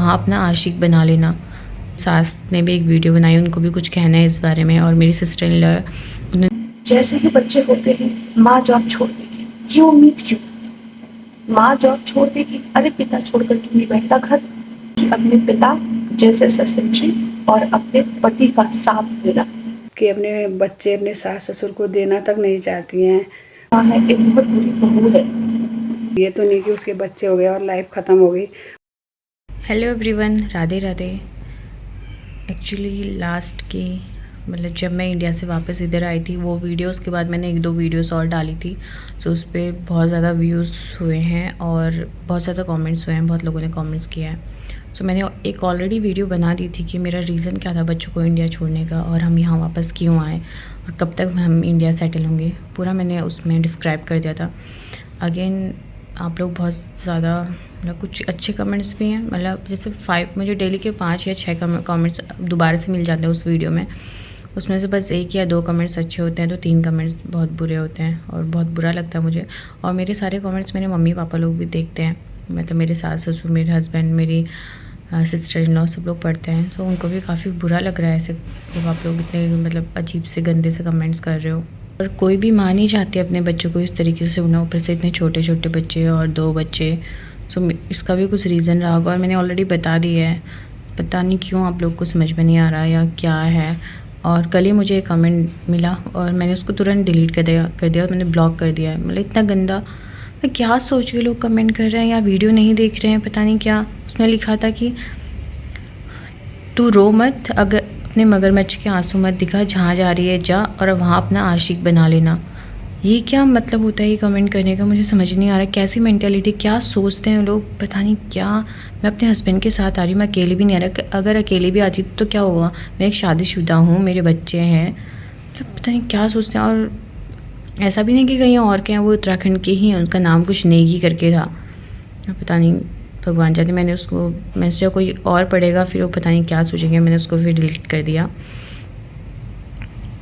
वहाँ अपना आशिक बना लेना। सास ने भी एक वीडियो बनाई, उनको भी कुछ कहना है इस बारे में। और मेरी सिस्टर इन लॉ, उन्होंने जैसे ही बच्चे होते हैं माँ जॉब छोड़ देगी, ये उम्मीद क्यों? माँ जॉब छोड़ देगी, अरे पिता छोड़कर क्यों नहीं बैठता घर? कि अपने पिता जैसे ससुर जी और अपने पति का साथ देना कि अपने बच्चे अपने सास ससुर को देना तक नहीं चाहती हैं। माँ है, एक बहुत बुरी बहू है। ये तो नहीं कि उसके बच्चे हो गए और लाइफ ख़त्म हो गई। Hello everyone, Radhe Radhe. Actually last की मतलब जब मैं इंडिया से वापस इधर आई थी, वो वीडियोस के बाद मैंने 1-2 वीडियोस और डाली थी। सो उस पर बहुत ज़्यादा व्यूज़ हुए हैं और बहुत ज़्यादा कमेंट्स हुए हैं, बहुत लोगों ने कमेंट्स किया है। सो मैंने एक ऑलरेडी वीडियो बना दी थी कि मेरा रीज़न क्या था बच्चों को इंडिया छोड़ने का, और हम यहाँ वापस क्यों आए और कब तक हम इंडिया सेटल होंगे, पूरा मैंने उसमें डिस्क्राइब कर दिया था। अगेन आप लोग बहुत ज़्यादा मतलब कुछ अच्छे कमेंट्स भी हैं, मतलब जैसे 5 मुझे डेली के 5 या 6 कमेंट्स दोबारा से मिल जाते हैं उस वीडियो में। उसमें से बस 1 या 2 कमेंट्स अच्छे होते हैं, तो 3 कमेंट्स बहुत बुरे होते हैं और बहुत बुरा लगता है मुझे। और मेरे सारे कमेंट्स मेरे मम्मी पापा लोग भी देखते हैं, मतलब मेरे सास ससुर, मेरे हस्बैंड, मेरी सिस्टर इन लॉ सब लोग पढ़ते हैं। सो उनको भी काफ़ी बुरा लग रहा है ऐसे जब आप लोग इतने मतलब अजीब से गंदे से कमेंट्स कर रहे हो। और कोई भी माँ नहीं चाहती अपने बच्चों को इस तरीके से होना, ऊपर से इतने छोटे छोटे बच्चे और 2 बच्चे। सो इसका भी कुछ रीज़न रहा होगा और मैंने ऑलरेडी बता दिया है। पता नहीं क्यों आप लोग को समझ में नहीं आ रहा या क्या है। और कल ही मुझे एक कमेंट मिला और मैंने उसको तुरंत डिलीट कर दिया और मैंने ब्लॉक कर दिया है। मतलब इतना गंदा, मैं क्या सोच के लोग कमेंट कर रहे हैं या वीडियो नहीं देख रहे हैं, पता नहीं क्या। उसमें लिखा था कि तू रो मत, अगर अपने मगरमच्छ के आंसू मत दिखा, जहाँ जा रही है जा और वहाँ अपना आशिक बना लेना। ये क्या मतलब होता है ये कमेंट करने का, मुझे समझ नहीं आ रहा। कैसी मेंटालिटी, क्या सोचते हैं लोग, पता नहीं क्या। मैं अपने हस्बैंड के साथ आ रही हूँ, मैं अकेले भी नहीं आ रहा। अगर अकेले भी आती तो क्या हुआ, मैं एक शादीशुदा हूँ, मेरे बच्चे हैं। मतलब पता नहीं क्या सोचते हैं। और ऐसा भी नहीं कि कहीं और के हैं, वो उत्तराखंड के ही हैं, उनका नाम कुछ नेगी करके था। पता नहीं, भगवान जाने। मैंने सोचा कोई और पढ़ेगा फिर वो पता नहीं क्या सोचेंगे, मैंने उसको फिर डिलीट कर दिया।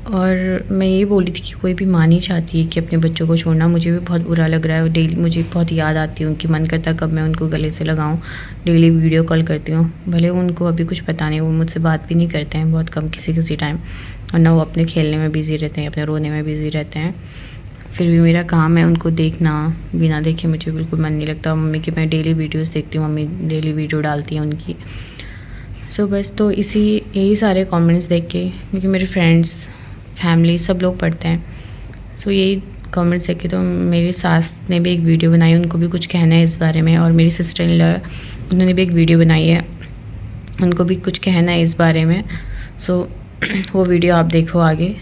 और मैं ये बोली थी कि कोई भी माँ नहीं चाहती है कि अपने बच्चों को छोड़ना। मुझे भी बहुत बुरा लग रहा है, डेली मुझे बहुत याद आती है उनकी, मन करता कब मैं उनको गले से लगाऊं। डेली वीडियो कॉल करती हूँ, भले उनको अभी कुछ पता नहीं, वो मुझसे बात भी नहीं करते हैं बहुत कम, किसी टाइम। और ना वो अपने खेलने में बिज़ी रहते हैं, अपने रोने में बिज़ी रहते हैं। फिर भी मेरा काम है उनको देखना, बिना देखे मुझे बिल्कुल मन नहीं लगता। मम्मी की मैं डेली वीडियोस देखती हूँ, मम्मी डेली वीडियो डालती हैं उनकी। सो बस तो यही सारे कमेंट्स देख के, क्योंकि मेरे फ्रेंड्स फैमिली सब लोग पढ़ते हैं, सो यही कमेंट्स देख के तो मेरी सास ने भी एक वीडियो बनाई, उनको भी कुछ कहना है इस बारे में। और मेरी सिस्टर इन लॉ, उन्होंने भी एक वीडियो बनाई है, उनको भी कुछ कहना है इस बारे में। सो वो वीडियो आप देखो आगे।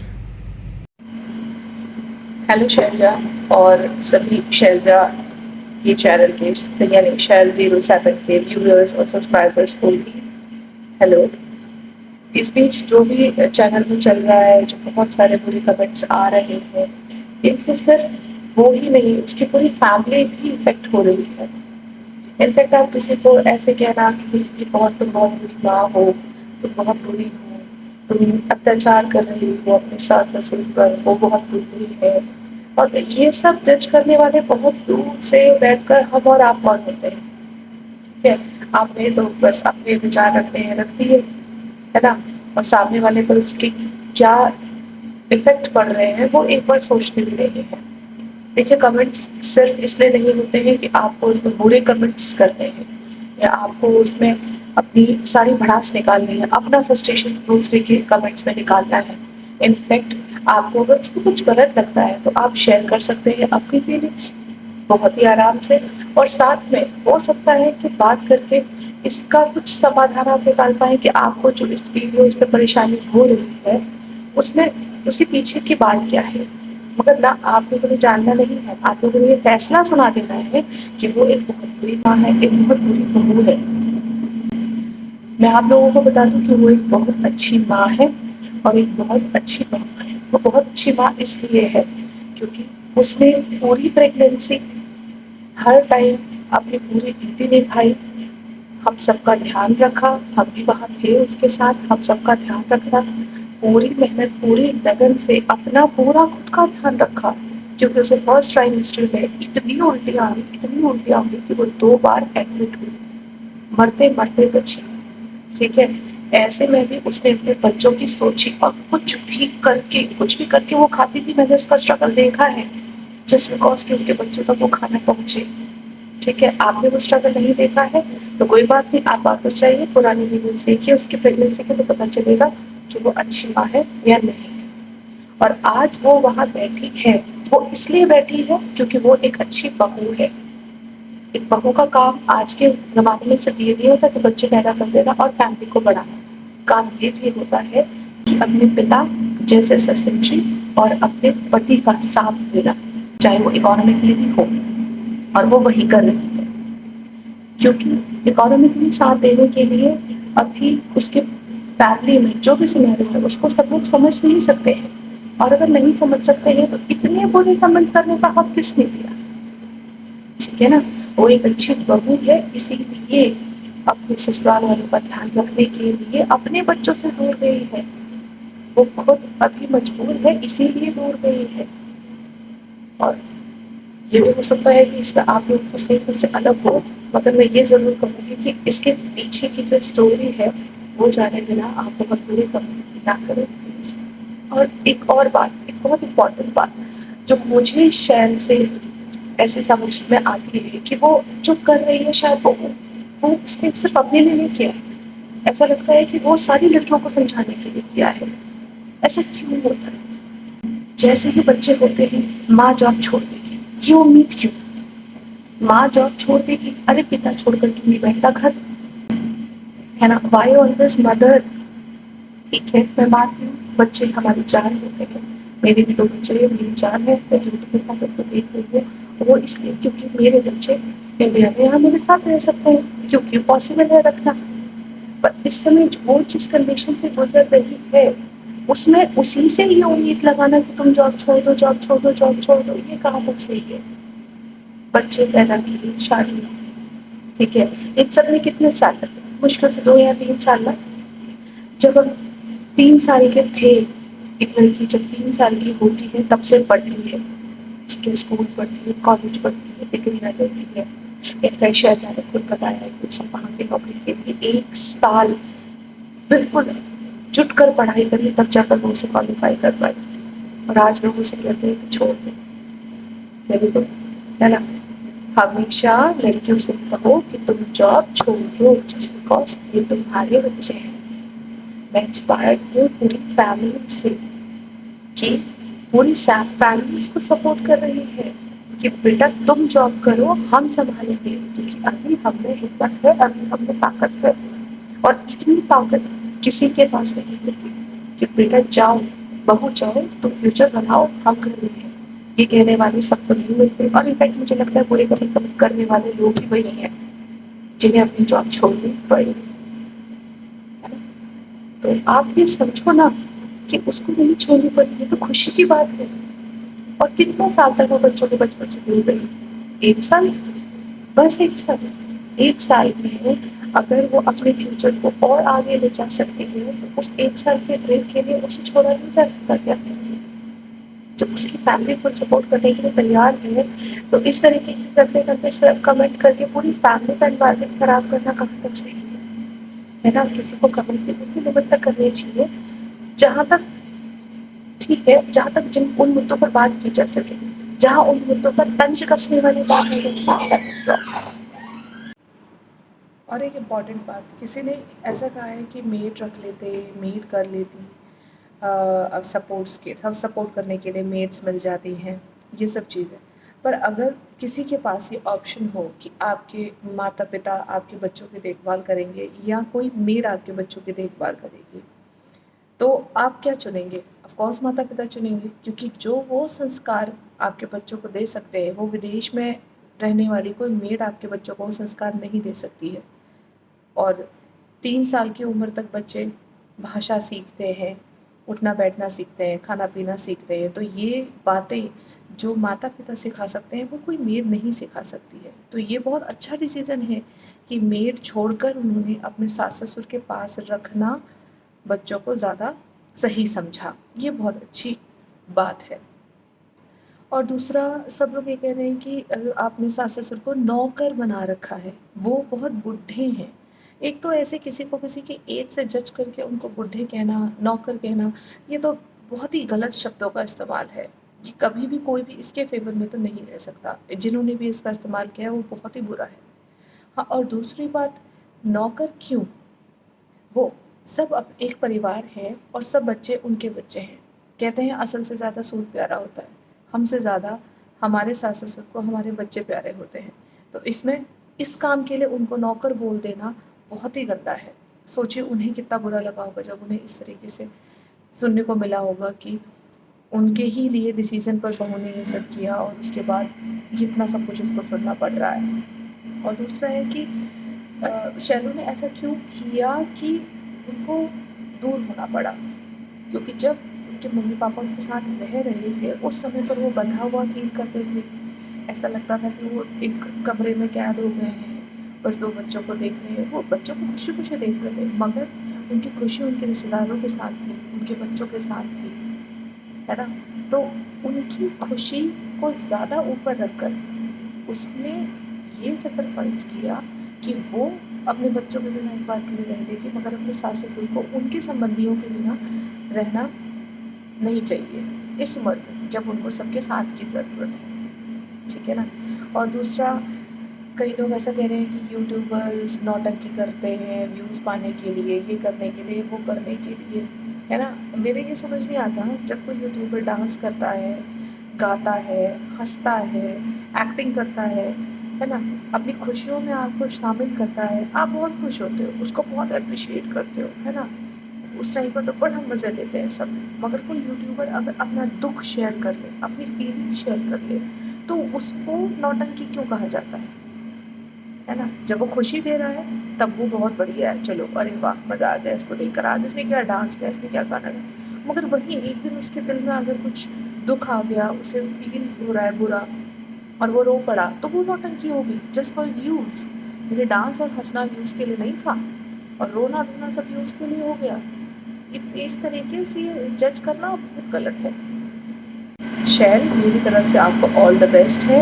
हेलो शैलजा और सभी शैलजा ये चैनल के यानी शैल 07 के व्यूअर्स और सब्सक्राइबर्स को भी हेलो। इस बीच जो भी चैनल में चल रहा है, जो बहुत सारे बुरे कमेंट्स आ रहे हैं, इनसे सिर्फ वो ही नहीं, उसकी पूरी फैमिली भी इफेक्ट हो रही है। इनफैक्ट आप किसी को ऐसे कहना कि किसी की तुम बहुत बुरी माँ हो, तुम बहुत बुरी हो, तुम अत्याचार कर रही हो अपने सास ससुर पर, वो बहुत बुरी है, और ये सब जज करने वाले बहुत दूर से बैठकर हम और आप कौन होते हैं? ठीक है, आपने तो बस अपने विचार रखने हैं, रख दिए, है ना? और सामने वाले पर उसके क्या इफेक्ट पड़ रहे हैं वो एक बार सोचते भी नहीं है। देखिए, कमेंट्स सिर्फ इसलिए नहीं होते हैं कि आपको उसमें बुरे कमेंट्स करने हैं या आपको उसमें अपनी सारी भड़ास निकालनी है, अपना फ्रस्ट्रेशन दूसरे के कमेंट्स में निकालना है। इनफैक्ट आपको अगर उसको कुछ गलत लगता है तो आप शेयर कर सकते हैं अपनी फीलिंग्स बहुत ही आराम से, और साथ में हो सकता है कि बात करके इसका कुछ समाधान आप निकाल पाए कि आपको जो इस वीडियो से परेशानी हो रही है उसमें उसके पीछे की बात क्या है। मगर ना आप लोगों ने जानना नहीं है, आप लोगों ने ये फैसला सुना देना है कि वो एक बहुत बुरी माँ है, एक बहुत बुरी बहू है। मैं आप लोगों को बता दूं कि वो एक बहुत अच्छी माँ है और एक बहुत अच्छी बहू है। वो बहुत अच्छी माँ इसलिए है क्योंकि उसने पूरी प्रेगनेंसी हर टाइम अपनी पूरी ड्यूटी निभाई, हम सबका ध्यान रखा, हम भी वहाँ थे उसके साथ, हम सबका ध्यान रखना, पूरी मेहनत, पूरी लगन से अपना पूरा खुद का ध्यान रखा, क्योंकि उसे फर्स्ट ट्राइमेस्टर में इतनी उल्टियाँ आ गई कि वो 2 बार एडमिट हुई। मरते मरते बची, ठीक है। ऐसे में भी उसने अपने बच्चों की सोची और कुछ भी करके वो खाती थी। मैंने उसका स्ट्रगल देखा है, जस्ट बिकॉज कि उसके बच्चों तक वो खाना पहुंचे, ठीक है। आपने वो स्ट्रगल नहीं देखा है तो कोई बात नहीं, आप वापस जाइए, पुरानी वीडियोस देखिए उसकी प्रेगनेंसी के, तो पता चलेगा कि वो अच्छी माँ है या नहीं। और आज वो वहाँ बैठी है, वो इसलिए बैठी है क्योंकि वो एक अच्छी बहू है। एक बहू का काम आज के ज़माने में सिर्फ ये नहीं होता कि बच्चे पैदा कर देना और फैमिली को बढ़ाना। काम ये भी होता है कि अपने पिता जैसे ससुर जी और अपने पति का साथ देना, चाहे वो इकोनॉमिकली भी हो, और वो वही कर रही है। क्योंकि इकोनॉमिकली साथ देने के लिए अभी उसके फैमिली में जो भी सिनेरियो है उसको सब लोग समझ नहीं सकते हैं, और अगर नहीं समझ सकते हैं तो इतने बुरे कमेंट करने का हक किसने दिया, ठीक है ना। वो एक अच्छी बहू है, इसीलिए अपने ससुराल वालों का ध्यान रखने के लिए अपने बच्चों से दूर गई है। वो खुद अभी मजबूर है इसीलिए दूर गई है। और ये भी हो सकता है कि इसमें आप लोग को स्टेटमेंट से अलग हो, मगर मैं ये ज़रूर कहूँगी कि इसके पीछे की जो स्टोरी है वो जाने बिना आप बहुत बुरी कमेंट ना करें प्लीज़। और एक और बात, एक बहुत इम्पॉर्टेंट बात जो मुझे शैल से ऐसे समझ में आती है कि वो जो कर रही है शायद वो उसने सिर्फ अपने लिए नहीं किया है। ऐसा लगता है कि वो सारी लड़कियों को समझाने के लिए किया है। ऐसा क्यों होता है? जैसे ही बच्चे होते हैं माँ जॉब छोड़ देगी, ये उम्मीद क्यों? माँ जॉब छोड़ देगी, अरे पिता छोड़कर क्यों नहीं बैठता घर, है ना। Why always mother? ठीक है, मैं मानती हूँ बच्चे हमारी जान होते हैं, मेरे भी 2 बच्चे हैं, मेरी जान है, मैं ड्यूटी के साथ उनको देख रही हूँ। वो इसलिए क्योंकि मेरे बच्चे इंडिया में यहाँ मेरे साथ रह सकते हैं, क्योंकि पॉसिबल है रखना। पर इस समय वो जिस कंडीशन से गुजर रही है उसमें उसी से ये उम्मीद लगाना कि तुम जॉब छोड़ दो, जॉब छोड़ दो, जॉब छोड़ दो, ये कहाँ तक सही है? बच्चे पैदा किए, शादी, ठीक है। इन सब में कितने साल लगे? मुश्किल से 2 या 3 साल ना। जब हम 3 साल के थे, एक लड़की जब 3 साल की होती है तब से पढ़ती है, ठीक है, स्कूल पढ़ती है, कॉलेज पढ़ती है, डिग्रियाँ लेती है। इनफैक्ट शायद मैंने खुद बताया है कि उसने वहाँ की नौकरी के लिए 1 साल बिल्कुल जुट कर पढ़ाई करी, तब जाकर वो उसे क्वालिफाई कर पाई। और आज लोग उसे कहते हैं कि छोड़ दे, वेरी गुड, है ना। हमेशा लड़कियों से कहो कि तुम जॉब छोड़ दो जस्ट बिकॉज ये तुम्हारे बच्चे हैं। मैं इंस्पायर्ड हूँ पूरी फैमिली से कि पूरी फैमिली उसको सपोर्ट कर रही है कि बेटा तुम जॉब करो, हम संभालेंगे, क्योंकि अभी हम में हिम्मत है, अभी हम में ताकत है। और इतनी ताकत किसी के पास नहीं होती कि बेटा जाओ, बहू जाओ, तुम फ्यूचर बनाओ, हम घर में हैं। ये कहने वाले सबको नहीं मिलते, और इनफैक्ट मुझे लगता है पूरे कमिट करने वाले लोग ही वही हैं जिन्हें अपनी जॉब छोड़नी पड़ी। तो आप ये समझो ना कि उसको नहीं छोड़नी पड़ी, ये तो खुशी की बात है। और कितने साल तक वो बच्चों के बचपन से दूर रही? 1 साल, बस 1 साल। 1 साल में अगर वो अपने फ्यूचर को और आगे ले जा सकती है तो उस 1 साल के ड्रीम के लिए उसे छोड़ा नहीं जा सकता क्या? जब उसकी फैमिली फुल सपोर्ट करने के लिए तैयार है तो इस तरीके की करते करते सिर्फ कमेंट करके पूरी फैमिली का एनवायरनमेंट खराब करना कहाँ तक सही है ना। किसी को कमेंट भी उसी लिमिट तक करनी चाहिए जहाँ तक ठीक है, जहाँ तक जिन उन मुद्दों पर बात की जा सके, जहाँ उन मुद्दों पर तंज कसने वाली बात है। और एक इम्पॉर्टेंट बात, किसी ने ऐसा कहा है कि मेड रख लेते, मेड कर लेती, अब सपोर्ट करने के लिए मेड्स मिल जाती हैं, ये सब चीज़ें। पर अगर किसी के पास ये ऑप्शन हो कि आपके माता पिता आपके बच्चों की देखभाल करेंगे या कोई मेड आपके बच्चों की देखभाल करेगी, तो आप क्या चुनेंगे? ऑफ कोर्स माता पिता चुनेंगे, क्योंकि जो वो संस्कार आपके बच्चों को दे सकते हैं वो विदेश में रहने वाली कोई मेड आपके बच्चों को वो संस्कार नहीं दे सकती है। और 3 साल की उम्र तक बच्चे भाषा सीखते हैं, उठना बैठना सीखते हैं, खाना पीना सीखते हैं, तो ये बातें जो माता पिता सिखा सकते हैं वो कोई मेड नहीं सिखा सकती है। तो ये बहुत अच्छा डिसीज़न है कि मेड छोड़कर उन्होंने अपने सास ससुर के पास रखना बच्चों को ज़्यादा सही समझा, ये बहुत अच्छी बात है। और दूसरा, सब लोग ये कह रहे हैं कि आपने सास ससुर को नौकर बना रखा है, वो बहुत बुढ़े हैं, एक तो ऐसे किसी को किसी की एज से जज करके उनको बुढ़े कहना, नौकर कहना, ये तो बहुत ही गलत शब्दों का इस्तेमाल है। ये कभी भी कोई भी इसके फ़ेवर में तो नहीं रह सकता। जिन्होंने भी इसका इस्तेमाल किया है वो बहुत ही बुरा है। हाँ, और दूसरी बात, नौकर क्यों? वो सब अब एक परिवार है और सब बच्चे उनके बच्चे हैं। कहते हैं असल से ज़्यादा सूद प्यारा होता है। हमसे ज़्यादा हमारे सास-ससुर को हमारे बच्चे प्यारे होते हैं। तो इसमें इस काम के लिए उनको नौकर बोल देना बहुत ही गंदा है। सोचिए उन्हें कितना बुरा लगा होगा जब उन्हें इस तरीके से सुनने को मिला होगा कि उनके ही लिए डिसीज़न पर बहू ने ये सब किया और उसके बाद इतना सब कुछ उसको सुनना पड़ रहा है। और दूसरा है कि शैलू ने ऐसा क्यों किया कि उनको दूर होना पड़ा, क्योंकि जब उनके मम्मी पापा उनके साथ रह रहे थे उस समय पर वो बंधा हुआ फील करते थे। ऐसा लगता था कि वो एक कमरे में कैद हो गए हैं, बस 2 बच्चों को देख रहे हैं। वो बच्चों को खुशी-खुशी देख रहे थे, मगर उनकी खुशी उनके रिश्तेदारों के साथ थी, उनके बच्चों के साथ थी, है ना? तो उनकी खुशी को ज़्यादा ऊपर रखकर उसने ये सैक्रिफाइस किया कि वो अपने बच्चों के बिना एक बार के लिए रह लेगी, मगर अपने सास-ससुर को उनके संबंधियों के बिना रहना नहीं चाहिए इस उम्र में, जब उनको सबके साथ की ज़रूरत है, ठीक है ना? और दूसरा, कई लोग ऐसा कह रहे हैं कि यूट्यूबर्स नौटंकी करते हैं व्यूज़ पाने के लिए, ये करने के लिए, वो करने के लिए, है ना? मेरे ये समझ नहीं आता, जब कोई यूट्यूबर डांस करता है, गाता है, हँसता है, एक्टिंग करता है ना? अपनी खुशियों में आपको शामिल करता है, आप बहुत खुश होते हो, उसको बहुत एप्रिशिएट करते हो, है ना? उस टाइम पर तो बड़ा मज़े लेते हैं सब। मगर कोई यूट्यूबर अगर अपना दुःख शेयर कर ले, अपनी फीलिंग शेयर कर ले, तो उसको नौटंकी क्यों कहा जाता है ना? जब वो खुशी दे रहा है तब वो बहुत बढ़िया है, चलो अरे वाह! मज़ा आ गया इसको देखकर, आज इसने क्या डांस किया, इसने क्या गाना गाया। मगर वहीं एक दिन उसके दिल में अगर कुछ दुःख आ गया, उसे फ़ील हो रहा है बुरा और वो रो पड़ा, तो वो नौटंकी होगी जस्ट फॉर व्यूज़। मेरे डांस और हँसना व्यूज़ के लिए नहीं था और रोना-धोना सब व्यूज़ के लिए हो गया। इस तरीके से जज करना बहुत गलत है। शैल, मेरी तरफ से आपको ऑल द बेस्ट है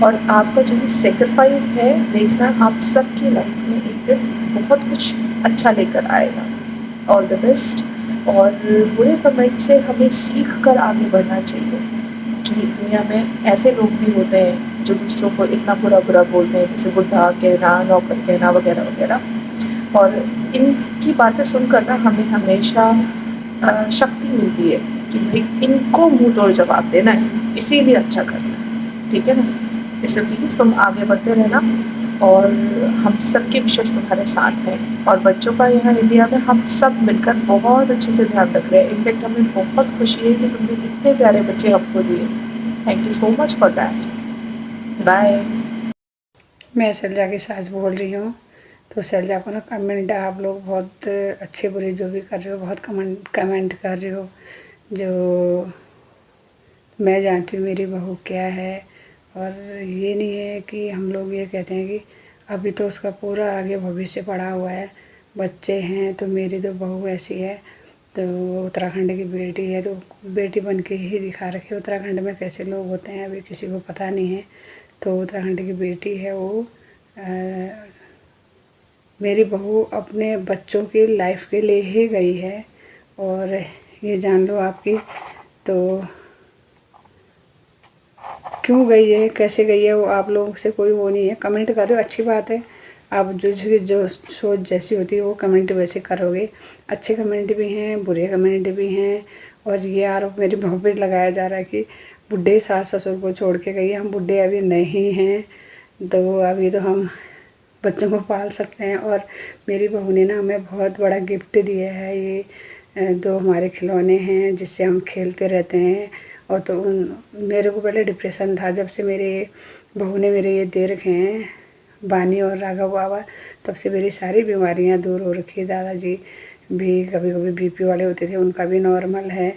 और आपका जो ये सैक्रिफाइस है देखना आप सबकी लाइफ में एक दिन बहुत कुछ अच्छा लेकर आएगा। All the best. और बुरे कमेंट से हमें सीख कर आगे बढ़ना चाहिए कि दुनिया में ऐसे लोग भी होते हैं जो दूसरों को इतना बुरा बोलते हैं, जैसे बुढ़ा कहना, नौकर कहना वगैरह वगैरह। और इनकी बातें सुनकर ना हमें हमेशा शक्ति मिलती है कि भाई इनको मुंह तोड़ जवाब देना है, इसीलिए अच्छा करना है, ठीक है ना? इसलिए प्लीज़ तुम आगे बढ़ते रहना और हम सबके विशेष तुम्हारे साथ हैं। और बच्चों का यहाँ इंडिया में हम सब मिलकर बहुत अच्छे से ध्यान रख रहे हैं। इनफैक्ट हमें बहुत खुशी है कि तुमने इतने प्यारे बच्चे हमको दिए। Thank you so much for that. Bye. मैं शैलजा की सास बोल रही हूँ। तो शैलजा को ना कमेंट आप लोग बहुत अच्छे बुरे जो भी कर रहे हो, बहुत कमेंट कर रहे हो, जो मैं जानती हूँ मेरी बहू क्या है। और ये नहीं है कि हम लोग ये कहते हैं कि अभी तो उसका पूरा आगे भविष्य पड़ा हुआ है, बच्चे हैं, तो मेरी तो बहू ऐसी है, तो उत्तराखंड की बेटी है तो बेटी बन के ही दिखा रखी है। उत्तराखंड में कैसे लोग होते हैं अभी किसी को पता नहीं है। तो उत्तराखंड की बेटी है वो। मेरी बहू अपने बच्चों की लाइफ के लिए ही गई है और ये जान लो आपकी तो क्यों गई है, कैसे गई है, वो आप लोगों से कोई वो नहीं है। कमेंट कर रहे हो अच्छी बात है, आप जो सोच जैसी होती है वो कमेंट वैसे करोगे। अच्छे कमेंट भी हैं, बुरे कमेंट भी हैं। और ये आरोप मेरी बहू पे लगाया जा रहा है कि बुढ़े सास ससुर को छोड़ के गई है। हम बुढ़े अभी नहीं हैं, तो अभी तो हम बच्चों को पाल सकते हैं। और मेरी बहू ने ना हमें बहुत बड़ा गिफ्ट दिया है। ये 2 हमारे खिलौने हैं जिससे हम खेलते रहते हैं। और तो मेरे को पहले डिप्रेशन था, जब से मेरे बहू ने मेरे ये दे रखे हैं बानी और राघव बाबा, तब से मेरी सारी बीमारियां दूर हो रखी है। दादाजी भी कभी कभी बीपी वाले होते थे, उनका भी नॉर्मल है।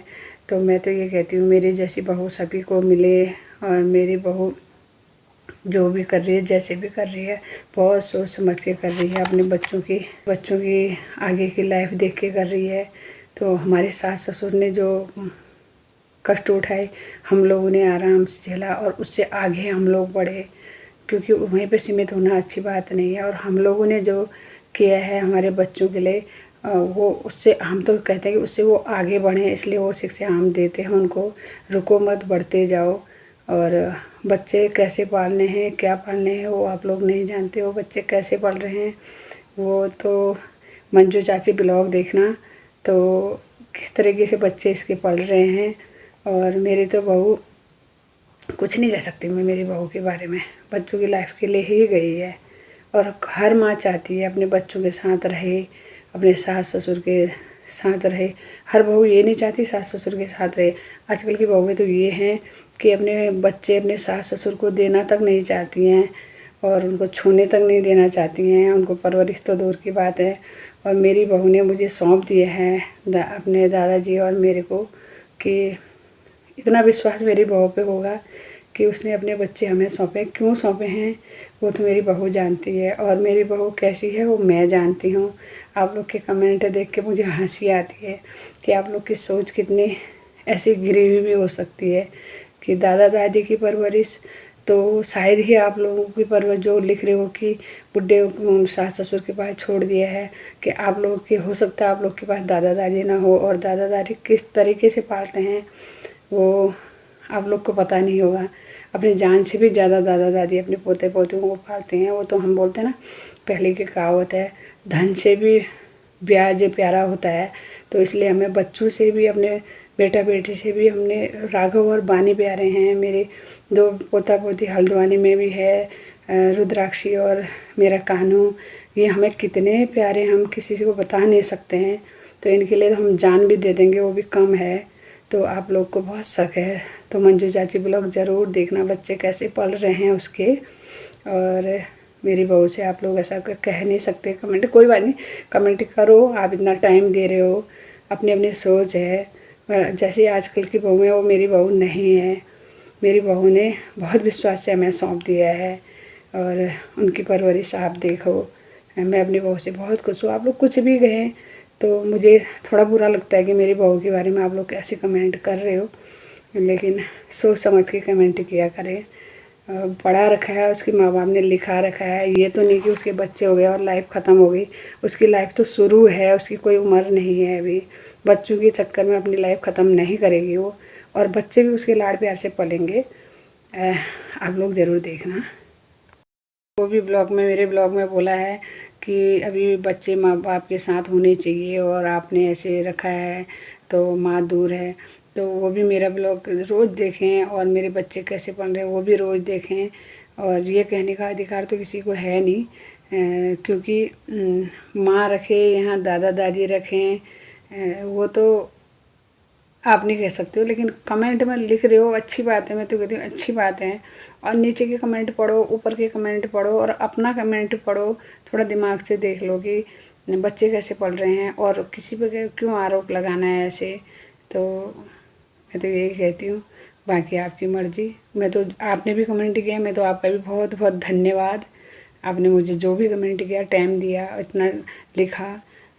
तो मैं तो ये कहती हूँ मेरी जैसी बहू सभी को मिले। और मेरी बहू जो भी कर रही है, जैसे भी कर रही है, बहुत सोच समझ के कर रही है। अपने बच्चों की आगे की लाइफ देख के कर रही है। तो हमारे सास ससुर ने जो कष्ट उठाए, हम लोगों ने आराम से झेला और उससे आगे हम लोग बढ़े, क्योंकि वहीं पे सीमित होना अच्छी बात नहीं है। और हम लोगों ने जो किया है हमारे बच्चों के लिए, वो उससे हम तो कहते हैं कि उससे वो आगे बढ़ें, इसलिए वो शिक्षा हम देते हैं उनको, रुको मत बढ़ते जाओ। और बच्चे कैसे पालने हैं, क्या पालने हैं, वो आप लोग नहीं जानते हो बच्चे कैसे पल रहे हैं। वो तो मंजू चाची ब्लॉग देखना, तो किस तरीके से बच्चे इसके पल रहे हैं। और मेरी तो बहू, कुछ नहीं कह सकती मैं मेरी बहू के बारे में, बच्चों की लाइफ के लिए ही गई है। और हर माँ चाहती है अपने बच्चों के साथ रहे, अपने सास ससुर के साथ रहे। हर बहू ये नहीं चाहती सास ससुर के साथ रहे। आजकल की बहुएं तो ये हैं कि अपने बच्चे अपने सास ससुर को देना तक नहीं चाहती हैं, और उनको छूने तक नहीं देना चाहती हैं, उनको परवरिश तो दूर की बात है। और मेरी बहू ने मुझे सौंप दिए हैं अपने दादाजी और मेरे को, कि इतना विश्वास मेरी बहू पे होगा कि उसने अपने बच्चे हमें सौंपे। क्यों सौंपे हैं वो तो मेरी बहू जानती है, और मेरी बहू कैसी है वो मैं जानती हूँ। आप लोग के कमेंट देख के मुझे हंसी आती है कि आप लोग की सोच कितनी ऐसी गिरी हुई भी हो सकती है कि दादा दादी की परवरिश तो शायद ही आप लोगों की परवरिश जो लिख रहे हो कि बुढ़े सास ससुर के पास छोड़ दिया है, कि आप लोगों की हो सकता है आप लोग के पास दादा दादी ना हो, और दादा दादी किस तरीके से पालते हैं वो आप लोग को पता नहीं होगा। अपनी जान से भी ज़्यादा दादा दादी अपने पोते पोतियों को पालते हैं। वो तो हम बोलते हैं ना, पहले की कहावत है, धन से भी ब्याज प्यारा होता है। तो इसलिए हमें बच्चों से भी, अपने बेटा बेटी से भी, हमने राघव और बानी प्यारे हैं। मेरे 2 पोता पोती हल्द्वानी में भी है, रुद्राक्षी और मेरा कान्हू, ये हमें कितने प्यारे, हम किसी को बता नहीं सकते हैं। तो इनके लिए तो हम जान भी दे देंगे, वो भी कम है। तो आप लोग को बहुत शक है तो मंजू चाची ब्लॉग ज़रूर देखना, बच्चे कैसे पल रहे हैं उसके। और मेरी बहू से आप लोग ऐसा कह नहीं सकते कमेंट, कोई बात नहीं, कमेंट करो, आप इतना टाइम दे रहे हो, अपनी अपनी सोच है। जैसे आजकल की बहू है वो मेरी बहू नहीं है। मेरी बहू ने बहुत विश्वास से हमें सौंप दिया है, और उनकी परवरिश आप देखो। मैं अपनी बहू से बहुत खुश हूँ। आप लोग कुछ भी कहें तो मुझे थोड़ा बुरा लगता है कि मेरी बहू के बारे में आप लोग ऐसे कमेंट कर रहे हो, लेकिन सोच समझ के कमेंट किया करें। पढ़ा रखा है, उसके माँ बाप ने लिखा रखा है, ये तो नहीं कि उसके बच्चे हो गए और लाइफ ख़त्म हो गई। उसकी लाइफ तो शुरू है, उसकी कोई उम्र नहीं है अभी। बच्चों के चक्कर में अपनी लाइफ ख़त्म नहीं करेगी वो, और बच्चे भी उसके लाड़ प्यार से पलेंगे। आप लोग ज़रूर देखना। वो भी ब्लॉग में, मेरे ब्लॉग में बोला है कि अभी बच्चे माँ बाप के साथ होने चाहिए, और आपने ऐसे रखा है तो माँ दूर है। तो वो भी मेरा ब्लॉग रोज़ देखें, और मेरे बच्चे कैसे पढ़ रहे हैं वो भी रोज़ देखें। और ये कहने का अधिकार तो किसी को है नहीं, क्योंकि माँ रखे यहाँ दादा दादी रखें, वो तो आप नहीं कह सकते हो, लेकिन कमेंट में लिख रहे हो अच्छी बात है, मैं तो कहती हूँ अच्छी बात है। और नीचे के कमेंट पढ़ो, ऊपर के कमेंट पढ़ो, और अपना कमेंट पढ़ो, थोड़ा दिमाग से देख लो कि बच्चे कैसे पढ़ रहे हैं, और किसी पे क्यों आरोप लगाना है ऐसे। तो मैं तो यही कहती हूँ, बाकी आपकी मर्ज़ी। मैं तो, आपने भी कमेंट किया, मैं तो आपका भी बहुत बहुत धन्यवाद। आपने मुझे जो भी कमेंट किया, टाइम दिया, इतना लिखा,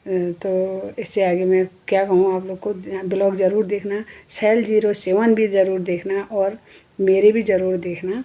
तो इससे आगे मैं क्या कहूँ। आप लोग को ब्लॉग ज़रूर देखना, Cell07 भी ज़रूर देखना, और मेरे भी ज़रूर देखना।